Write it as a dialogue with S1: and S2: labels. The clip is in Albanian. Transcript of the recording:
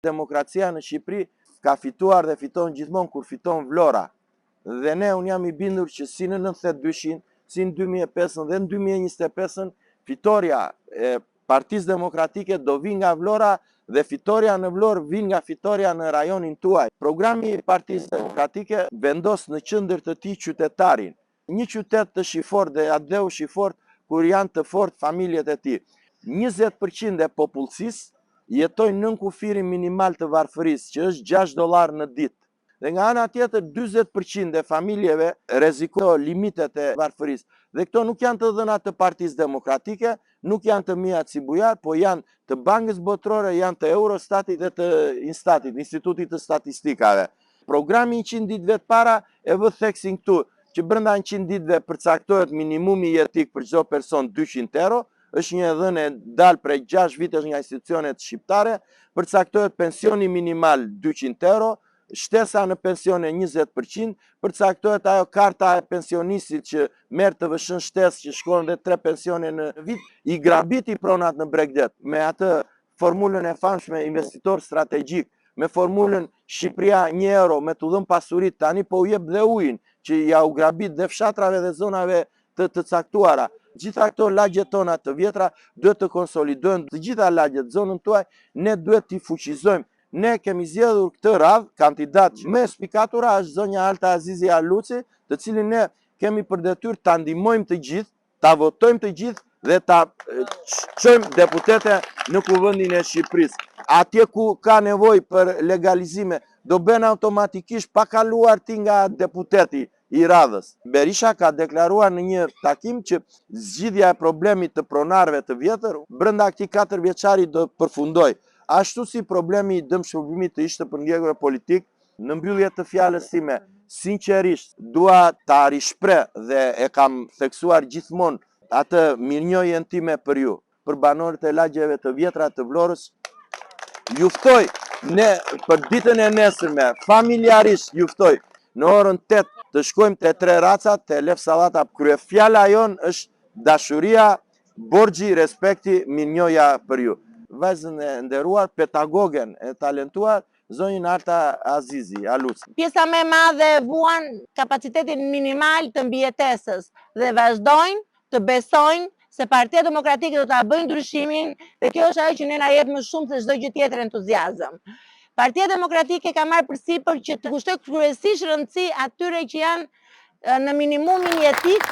S1: Demokracia në Shqipëri ka fituar dhe fiton gjithmonë kur fiton Vlora. Dhe unë jam i bindur që si në 92-shin, si në 2005 dhe në 2025, fitoria e Partisë Demokratike do vi nga Vlora dhe fitoria në Vlorë vin nga fitoria në rajonin tuaj. Programi i Partisë Demokratike vendos në qendër të tij qytetarin. Një qytet të shifort dhe adeu shifort kur janë të fort familjet e tij. 20% e popullsisë jetojnë nën kufirin minimal të varfërisë, që është $6 në ditë. Dhe nga ana tjetër 40% e familjeve rrezikojnë limitet e varfërisë. Dhe këto nuk janë të dhëna të Partisë Demokratike, nuk janë të mia Cibujar, po janë të Bankës Botërore, janë të Eurostatit dhe të Instatit, Institutit të Statistikave. Programi 100 ditëve të para e vë theksin këtu, që brenda 100 ditëve përcaktohet minimumi jetik për çdo person €200, është një dhënë dalë prej 6 vitesh nga institucionet shqiptare, përcaktohet pensioni minimal €200, shtesa në pensione 20%, përcaktohet ajo karta e pensionistit që merr të vëshën shtesë që shkon dhe 3 pensione në vit, i grabiti pronat në Bregdet me atë formulën e famshme investitor strategjik, me formulën Shqipëria €1 me të dhënë pasurit, tani po u jep dhe ujin që ja u grabit dhe fshatrave dhe zonave të caktuara. Gjitha këto lagjet tona të vjetra duhet të konsolidohen, të gjitha lagjet zonën tuaj, ne duhet t'i fuqizojmë. Ne kemi zgjedhur këtë radhë, kandidat më spikatura është zonja Alta Azizi Aluci, të cilin ne kemi për detyrë ta ndihmojmë të gjithë, ta votojmë të gjithë dhe ta çojmë deputete në Kuvendin e Shqipërisë. Atje ku ka nevojë për legalizime, do bën automatikisht pa kaluar ti nga deputeti i radhës. Berisha ka deklaruar në një takim që zgjidhja e problemit të pronarëve të vjetër brenda këtij 4 vjeçari do përfundoj. Ashtu si problemi i dëmshpërblimit të ishte për ndjekur politik, në mbyllje të fjalës time, sinqerisht dua ta rishpreh dhe e kam theksuar gjithmonë atë mirënjohjen time për ju, për banorët e lagjeve të vjetra të Vlorës. Juftoj ne për ditën e nesërme, familjarisht juftoj në orën 8 të shkojmë te 3 racat, te Lef Sallata. Kryefjala jon është dashuria, borxhi, respekti, mirënjohja për ju. Vajzën e nderuar, pedagogen e talentuar, zonjën Alta Azizi Aluci.
S2: Pjesa më e madhe vuan kapacitetin minimal të mbijetesës dhe vazhdojnë të besojnë se Partia Demokratike do ta bëjë ndryshimin dhe kjo është ajo që ne na jep më shumë se çdo gjë tjetër entuziazëm. Partia Demokratike ka marrë përsipër që të kushtoj kryesisht rëndësi atyre që janë në minimumin jetik